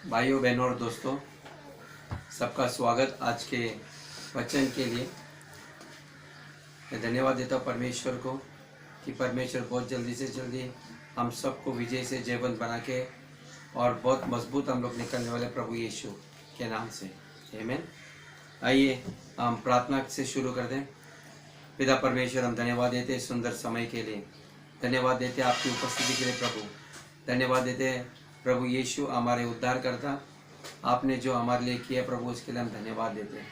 भाइयों बहनों और दोस्तों, सबका स्वागत आज के वचन के लिए। मैं धन्यवाद देता हूँ परमेश्वर को कि परमेश्वर बहुत जल्दी से जल्दी हम सबको विजय से जयवंत बना के और बहुत मजबूत हम लोग निकलने वाले प्रभु यीशु के नाम से। आमीन। आइए हम प्रार्थना से शुरू कर दें। पिता परमेश्वर, हम धन्यवाद देते हैं सुंदर समय के लिए, धन्यवाद देते हैं आपकी उपस्थिति के लिए प्रभु, धन्यवाद देते हैं प्रभु यीशु हमारे उद्धार करता, आपने जो हमारे लिए किया प्रभु उसके लिए हम धन्यवाद देते हैं।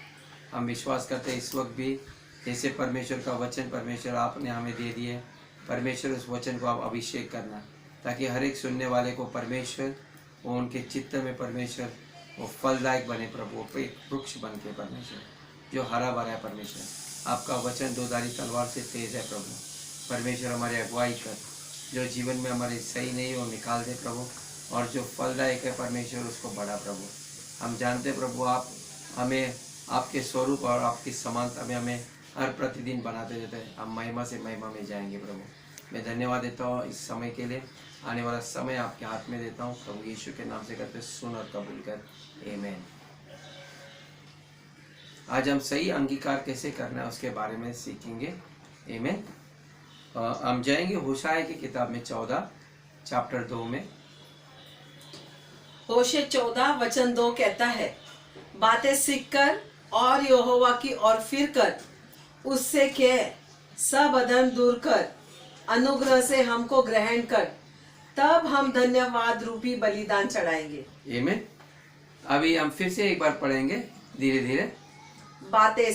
हम विश्वास करते हैं इस वक्त भी जैसे परमेश्वर का वचन परमेश्वर आपने हमें दे दिए, परमेश्वर उस वचन को आप अभिषेक करना ताकि हर एक सुनने वाले को परमेश्वर वो उनके चित्त में परमेश्वर वो फलदायक बने प्रभु, वो एक वृक्ष बन के परमेश्वर जो हरा भरा है। परमेश्वर आपका वचन दोधारी तलवार से तेज है प्रभु, परमेश्वर हमारे अगुवाई कर, जो जीवन में हमारे सही नहीं हो निकाल दे प्रभु, और जो फलदायक है परमेश्वर उसको बढ़ा प्रभु। हम जानते प्रभु आप हमें आपके स्वरूप और आपकी समानता में हमें हर प्रतिदिन बनाते रहते हैं। हम महिमा से महिमा में जाएंगे प्रभु। मैं धन्यवाद देता हूँ इस समय के लिए, आने वाला समय आपके हाथ में देता हूँ प्रभु यीशु के नाम से करते सुन और कबूल कर। आमीन। आज हम सही अंगीकार कैसे करना है उसके बारे में सीखेंगे। आमीन। हम जाएंगे होशाया की किताब में 14 चैप्टर 2 में। होशे 14 वचन 2 कहता है, बातें सीखकर और यहोवा की ओर फिर कर, उससे कह, सब अधर्म दूर कर, अनुग्रह से हमको ग्रहण कर, तब हम धन्यवाद रूपी बलिदान चढ़ाएंगे। आमीन। अभी हम फिर से एक बार पढ़ेंगे धीरे धीरे। बातें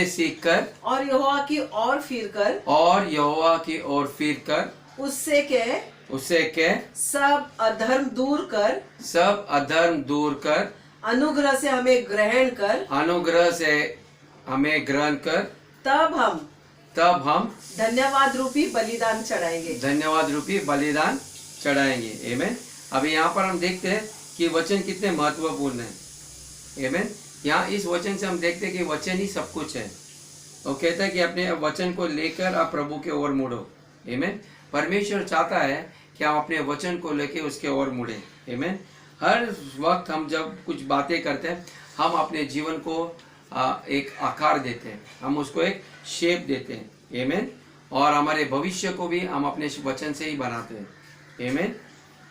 सीखकर और यहोवा की ओर फिर कर, उससे कह, सब अधर्म दूर कर, अनुग्रह से हमें ग्रहण कर, तब हम धन्यवाद रूपी बलिदान चढ़ाएंगे। आमीन। अभी यहाँ पर हम देखते हैं कि वचन कितने महत्वपूर्ण है। आमीन। यहाँ इस वचन से हम देखते हैं कि वचन ही सब कुछ है। वो कहता है कि अपने वचन को लेकर आप प्रभु के ओर मुड़ो। आमीन। परमेश्वर चाहता है कि हम अपने वचन को लेकर उसके ओर मुड़े। आमीन। हर वक्त हम जब कुछ बातें करते हैं हम अपने जीवन को एक आकार देते हैं, हम उसको एक शेप देते हैं। आमीन। और हमारे भविष्य को भी हम अपने वचन से ही बनाते हैं। आमीन।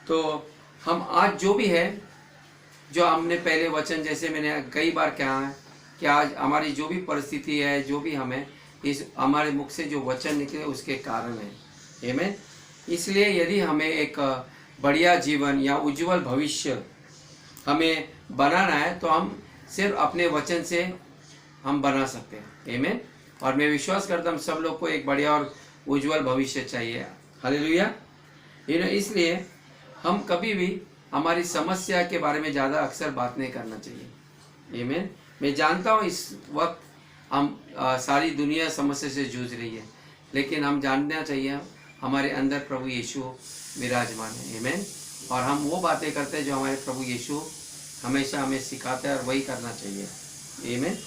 तो हम आज जो भी है, जो हमने पहले वचन जैसे मैंने कई बार कहा है कि आज हमारी जो भी परिस्थिति है, जो भी हमें इस हमारे मुख से जो वचन निकले उसके कारण है। आमीन। इसलिए यदि हमें एक बढ़िया जीवन या उज्जवल भविष्य हमें बनाना है तो हम सिर्फ अपने वचन से हम बना सकते हैं। आमीन। और मैं विश्वास करता हूँ सब लोग को एक बढ़िया और उज्जवल भविष्य चाहिए। हालेलुया। इसलिए हम कभी भी हमारी समस्या के बारे में ज़्यादा अक्सर बात नहीं करना चाहिए। आमीन। मैं जानता हूँ इस वक्त हम सारी दुनिया समस्या से जूझ रही है, लेकिन हम जानना चाहिए हमारे अंदर प्रभु यीशु विराजमान है। आमीन। और हम वो बातें करते हैं जो हमारे प्रभु यीशु हमेशा हमें सिखाते हैं और वही करना चाहिए। आमीन।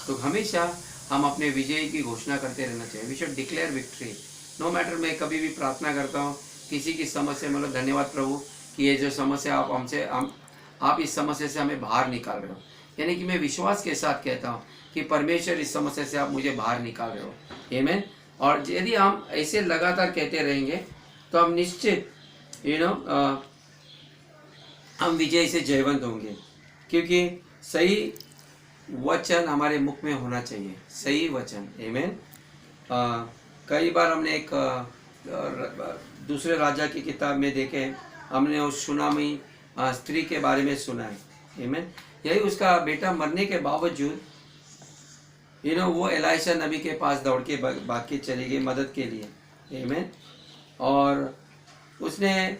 तो हमेशा हम अपने विजय की घोषणा करते रहना चाहिए। We should declare victory no matter. मैं कभी भी प्रार्थना करता हूँ किसी की समस्या, मतलब धन्यवाद प्रभु कि ये जो समस्या आप इस समस्या से हमें बाहर निकाल रहे हो, यानी कि मैं विश्वास के साथ कहता हूँ कि परमेश्वर इस समस्या से आप मुझे बाहर निकाल रहे हो। आमीन। और यदि हम ऐसे लगातार कहते रहेंगे तो हम निश्चित हम विजय से जयवंत होंगे, क्योंकि सही वचन हमारे मुख में होना चाहिए, सही वचन। आमीन। कई बार हमने एक दूसरे राजा की किताब में देखे, हमने उस सुनामी स्त्री के बारे में सुना है। आमीन। यही उसका बेटा मरने के बावजूद वो एलाइशा नबी के पास दौड़ के भाग के चली गई मदद के लिए। आमीन। और उसने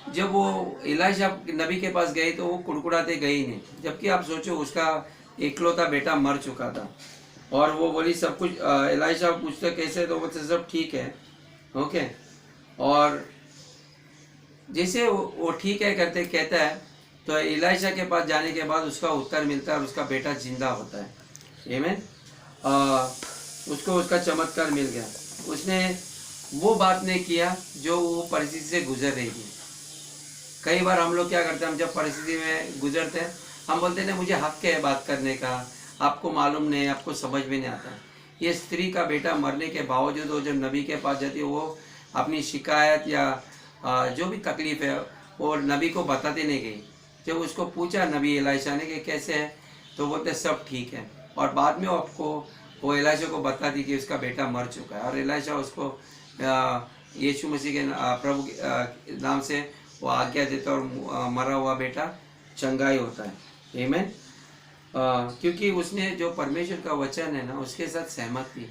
जब वो एलाइशा नबी के पास गई तो वो कुड़कुड़ाते गई नहीं, जबकि आप सोचो उसका इकलौता बेटा मर चुका था। और वो बोली सब कुछ, एलाइशा पूछते कैसे, तो वो सब ठीक है। ओके। और जैसे वो ठीक है करते कहता है तो एलाइशा के पास जाने के बाद उसका उत्तर मिलता है और उसका बेटा जिंदा होता है। आमीन। उसको उसका चमत्कार मिल गया। उसने वो बात नहीं किया जो वो परिस्थिति से गुजर रही थी। कई बार हम लोग क्या करते हैं, हम जब परिस्थिति में गुजरते हैं हम बोलते हैं ना मुझे हक है बात करने का, आपको मालूम नहीं, आपको समझ में नहीं आता। ये स्त्री का बेटा मरने के बावजूद वो जब नबी के पास जाती है वो अपनी शिकायत या जो भी तकलीफ है वो नबी को बताती नहीं गई। जब उसको पूछा नबी एलिशा ने कि कैसे है, तो बोलते सब ठीक है, और बाद में वो एलिशा को बताती कि उसका बेटा मर चुका है, और एलिशा उसको यीशु मसीह के प्रभु के नाम से वो आज्ञा देता और मरा हुआ बेटा चंगाई होता है। आमीन। क्योंकि उसने जो परमेश्वर का वचन है ना उसके साथ सहमत थी।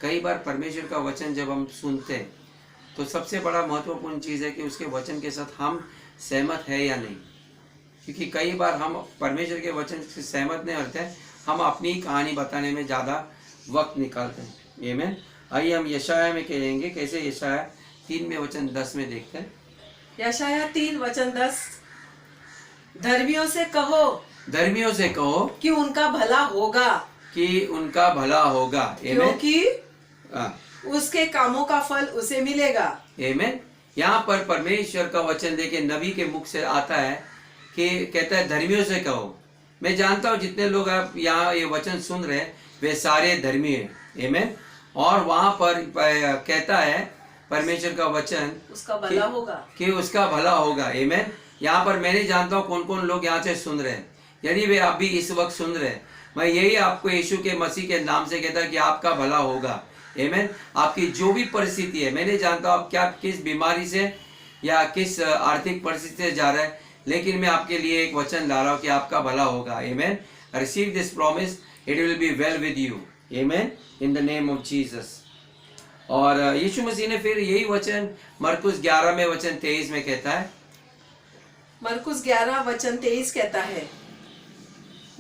कई बार परमेश्वर का वचन जब हम सुनते हैं तो सबसे बड़ा महत्वपूर्ण चीज़ है कि उसके वचन के साथ हम सहमत है या नहीं। क्योंकि कई बार हम परमेश्वर के वचन से सहमत नहीं होते, हम अपनी कहानी बताने में ज़्यादा वक्त निकालते हैं। आमीन। आइए हम यशाया में कहेंगे कैसे, यशाया 3:10 में देखते हैं। यशाया 3:10, धर्मियों से कहो, धर्मियों से कहो कि उनका भला होगा, कि उनका भला होगा। आमीन। क्योंकि उसके कामों का फल उसे मिलेगा। आमीन। यहाँ पर परमेश्वर का वचन देके नबी के मुख से आता है कि कहता है धर्मियों से कहो। मैं जानता हूँ जितने लोग आप यहाँ ये वचन सुन रहे हैं वे सारे धर्मी हैं। आमीन। और वहाँ पर कहता है परमेश्वर का वचन उसका भला होगा, कि उसका भला होगा। आमीन। यहाँ पर मैं नहीं जानता हूँ कौन कौन लोग यहाँ से सुन रहे हैं। यदि वे अभी इस वक्त सुन रहे हैं, मैं यही आपको यीशु के मसीह के नाम से कहता कि आपका भला होगा। आमीन। आपकी जो भी परिस्थिति है, मैं नहीं जानता आप क्या किस बीमारी से या किस आर्थिक परिस्थिति से जा रहे हैं, लेकिन मैं आपके लिए एक वचन ला रहा हूँ कि आपका भला होगा। आमीन। Receive this promise, it will be well with you. आमीन, in the name of Jesus. और यीशु मसीह ने फिर यही वचन मरकुस 11:23 में कहता है। मरकुस 11:23 कहता है,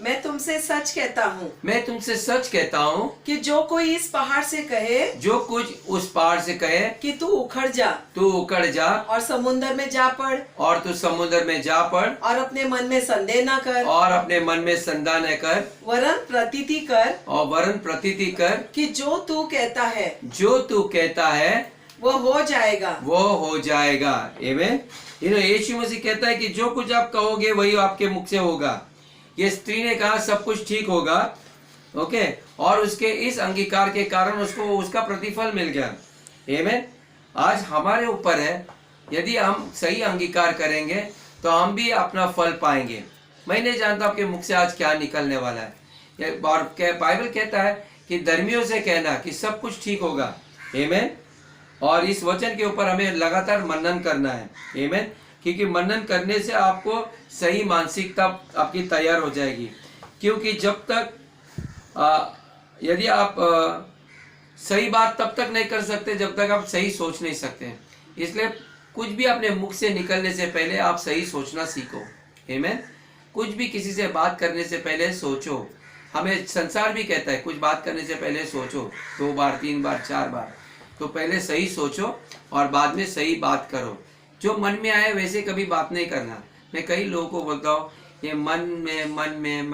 मैं तुमसे सच कहता हूँ, मैं तुमसे सच कहता हूँ कि जो कोई इस पहाड़ से कहे, जो कुछ उस पहाड़ से कहे कि तू उखड़ जा, तू उखड़ जा, और समुद्र में जा पड़, और तू समुद्र में जा पड़, और अपने मन में संदेह न कर, और अपने मन में संदेह न कर, वरन प्रतीति कर, और वरन प्रतीति कर, कि जो तू कहता है जो तू कहता है वो हो जाएगा, वो हो जाएगा। आमीन। यीशु मसीह कहता है कि जो कुछ आप कहोगे वही आपके मुख से होगा। ये स्त्री ने कहा सब कुछ ठीक होगा, ओके, और उसके इस अंगीकार के कारण उसको उसका प्रतिफल मिल गया। आमीन। आज हमारे ऊपर है, यदि हम सही अंगीकार करेंगे तो हम भी अपना फल पाएंगे। मैं नहीं जानता आपके मुख से आज क्या निकलने वाला है। और बाइबल कहता है कि धर्मियों से कहना कि सब कुछ ठीक होगा। आमीन। और इस वचन के ऊपर हमें लगातार मनन करना है। आमीन। क्योंकि मनन करने से आपको सही मानसिकता आपकी तैयार हो जाएगी। क्योंकि जब तक यदि आप सही बात तब तक नहीं कर सकते जब तक आप सही सोच नहीं सकते। इसलिए कुछ भी अपने मुख से निकलने से पहले आप सही सोचना सीखो। आमीन। कुछ भी किसी से बात करने से पहले सोचो। हमें संसार भी कहता है कुछ बात करने से पहले सोचो 2 बार 3 बार 4 बार। तो पहले सही सोचो और बाद में सही बात करो। जो मन में आए वैसे कभी बात नहीं करना। मैं कई लोगों को बोलता हूँ ये मन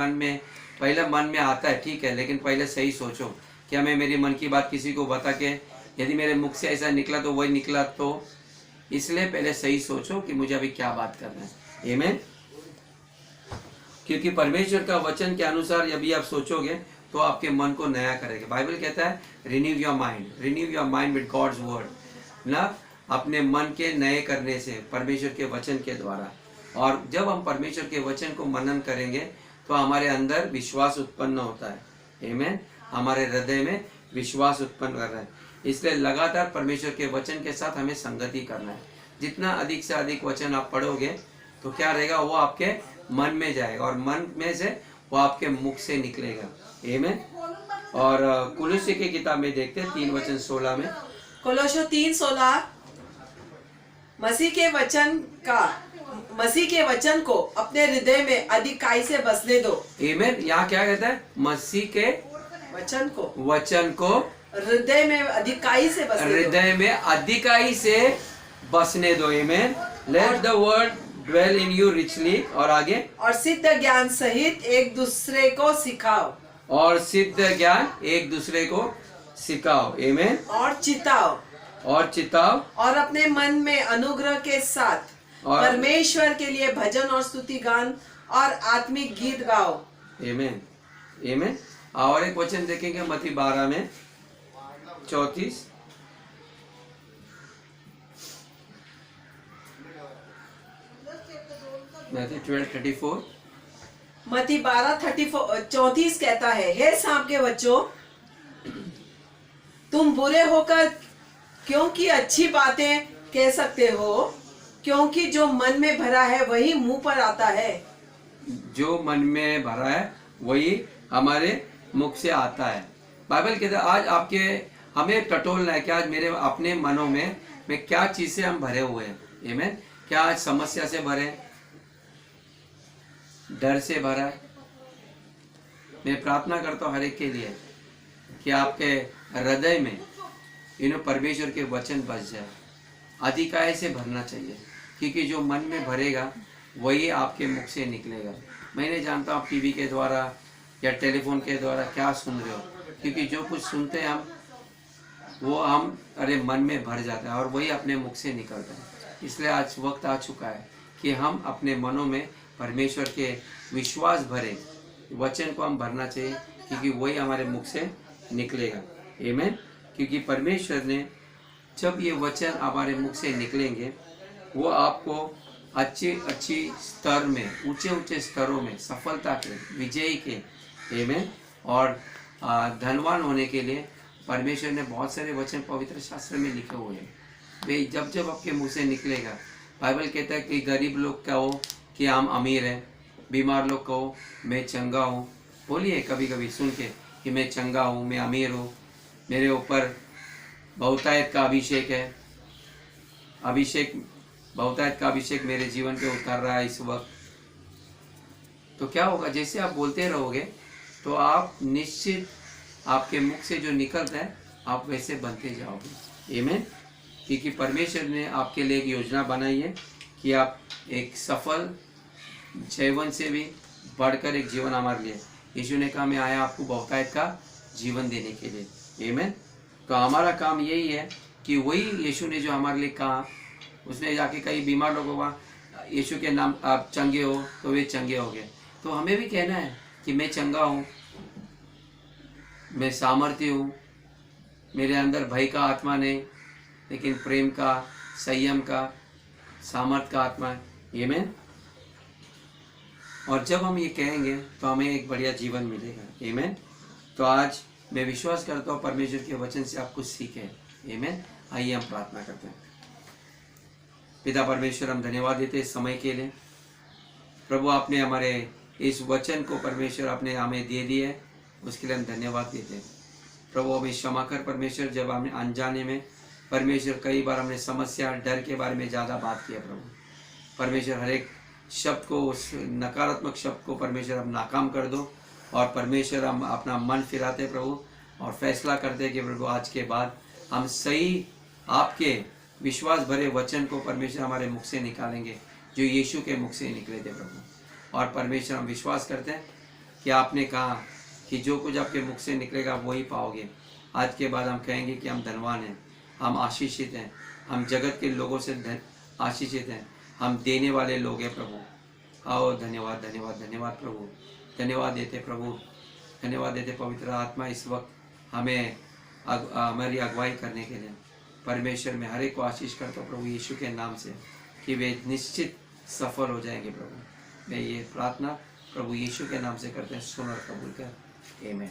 में पहले मन में आता है, ठीक है, लेकिन पहले सही सोचो क्या मैं मेरी मन की बात किसी को बता के यदि मेरे मुख से ऐसा निकला तो वही निकला, तो इसलिए पहले सही सोचो कि मुझे अभी क्या बात करना है। आमीन। क्योंकि परमेश्वर का वचन के अनुसार यदि आप सोचोगे तो आपके मन को नया करेगा। बाइबल कहता है renew your mind with God's word ना, अपने मन के नए करने से परमेश्वर के वचन के द्वारा। और जब हम परमेश्वर के वचन को मनन करेंगे तो हमारे अंदर विश्वास उत्पन्न होता है। आमीन। हमारे हृदय में विश्वास उत्पन्न कर रहा है। इसलिए लगातार परमेश्वर के वचन के साथ हमें संगति करना है। जितना अधिक से अधिक वचन आप पढ़ोगे तो क्या रहेगा, वो आपके मन में जाएगा और मन में से वो आपके मुख से निकलेगा। आमीन। और कुलुस्सी की किताब में देखते हैं 3:16 में। कोलोस्यों 3:16, मसीह के वचन को अपने हृदय में अधिकाई से बसने दो। आमीन। यहाँ क्या कहता है, मसीह के वचन को हृदय में अधिकाई से बसने दो। हृदय में अधिकाई से बसने दो। आमीन। Let the word dwell in you richly. और आगे, और सिद्ध ज्ञान सहित एक दूसरे को सिखाओ। और सिद्ध ज्ञान एक दूसरे को सिखाओ। आमीन। और चिताओ। और चिताओ। और अपने मन में अनुग्रह के साथ और परमेश्वर के लिए भजन और स्तुति गान और आत्मिक गीत गाओ। आमेन, आमेन। और एक वचन देखेंगे मत्ती 12 में 34। मैथ्यू 12:34। मत्ती 12:34 कहता है, हे सांप के बच्चों, तुम बुरे होकर क्योंकि अच्छी बातें कह सकते हो, क्योंकि जो मन में भरा है वही मुंह पर आता है। जो मन में भरा है वही हमारे मुख से आता है। बाइबल कहता है आज आपके हमें टटोलना है कि आज मेरे अपने मनों में मैं क्या चीज से हम भरे हुए हैं। आमीन। क्या आज समस्या से भरे, डर से भरा है? मैं प्रार्थना करता हूँ हर एक के लिए कि आपके हृदय में परमेश्वर के वचन बस जाए, अधिकाय से भरना चाहिए, क्योंकि जो मन में भरेगा वही आपके मुख से निकलेगा। मैं नहीं जानता आप टीवी के द्वारा या टेलीफोन के द्वारा क्या सुन रहे हो, क्योंकि जो कुछ सुनते हैं हम वो हम मन में भर जाता है और वही अपने मुख से निकलता है। इसलिए आज वक्त आ चुका है कि हम अपने मनों में परमेश्वर के विश्वास भरे वचन को हम भरना चाहिए, क्योंकि वही हमारे मुख से निकलेगा। आमीन। क्योंकि परमेश्वर ने जब ये वचन हमारे मुख से निकलेंगे वो आपको अच्छी स्तर में, ऊंचे स्तरों में सफलता के, विजयी के, आमीन, और धनवान होने के लिए परमेश्वर ने बहुत सारे वचन पवित्र शास्त्र में लिखे हुए हैं। वे जब आपके मुंह से निकलेगा, बाइबल कहता है कि गरीब लोग कहो कि हम अमीर हैं, बीमार लोग कहो मैं चंगा हूँ। बोलिए कभी कभी सुन के कि मैं चंगा हूँ, मैं अमीर हूँ, मेरे ऊपर बहुतायत का अभिषेक है, बहुतायत का अभिषेक मेरे जीवन पे उतर रहा है इस वक्त। तो क्या होगा, जैसे आप बोलते रहोगे तो आप निश्चित आपके मुख से जो निकलता है आप वैसे बनते जाओगे। आमीन। क्योंकि परमेश्वर ने आपके लिए एक योजना बनाई है कि आप एक सफल जीवन से भी बढ़कर एक जीवन हमारे लिए, यीशु ने कहा मैं आया आपको बहुतायत का जीवन देने के लिए। आमीन। तो हमारा काम यही है कि वही यीशु ने जो हमारे लिए कहा, उसने जाके कई बीमार लोगों का यीशु के नाम आप चंगे हो तो वे चंगे हो गए। तो हमें भी कहना है कि मैं चंगा हूँ, मैं सामर्थ्य हूँ, मेरे अंदर भय का आत्मा नहीं लेकिन प्रेम का, संयम का, सामर्थ का आत्मा है। आमीन। और जब हम ये कहेंगे तो हमें एक बढ़िया जीवन मिलेगा। आमीन। तो आज मैं विश्वास करता हूँ परमेश्वर के वचन से आप कुछ सीखें। आमीन। आइए हम प्रार्थना करते हैं। पिता परमेश्वर, हम धन्यवाद देते इस समय के लिए। प्रभु आपने हमारे इस वचन को परमेश्वर आपने हमें दे दिए, उसके लिए हम धन्यवाद देते हैं। प्रभु हमें क्षमा कर परमेश्वर, जब हमने अनजाने में परमेश्वर कई बार हमने समस्या, डर के बारे में ज़्यादा बात किया। प्रभु परमेश्वर हर एक शब्द को, उस नकारात्मक शब्द को परमेश्वर हम नाकाम कर दो और परमेश्वर हम अपना मन फिराते प्रभु और फैसला करते कि प्रभु आज के बाद हम सही आपके विश्वास भरे वचन को परमेश्वर हमारे मुख से निकालेंगे जो यीशु के मुख से निकले थे प्रभु। और परमेश्वर हम विश्वास करते हैं कि आपने कहा कि जो कुछ आपके मुख से निकलेगा वही पाओगे। आज के बाद हम कहेंगे कि हम धनवान हैं, हम आशीषित हैं, हम जगत के लोगों से आशीषित हैं, हम देने वाले लोग हैं प्रभु। आओ धन्यवाद धन्यवाद धन्यवाद प्रभु, धन्यवाद देते प्रभु, धन्यवाद देते पवित्र आत्मा इस वक्त हमें हमारी अगुवाई करने के लिए। परमेश्वर में हर एक को आशीष करता हूँ प्रभु यीशु के नाम से कि वे निश्चित सफल हो जाएंगे प्रभु। मैं ये प्रार्थना प्रभु यीशु के नाम से करते हैं, सुन और कबूल कर। आमीन।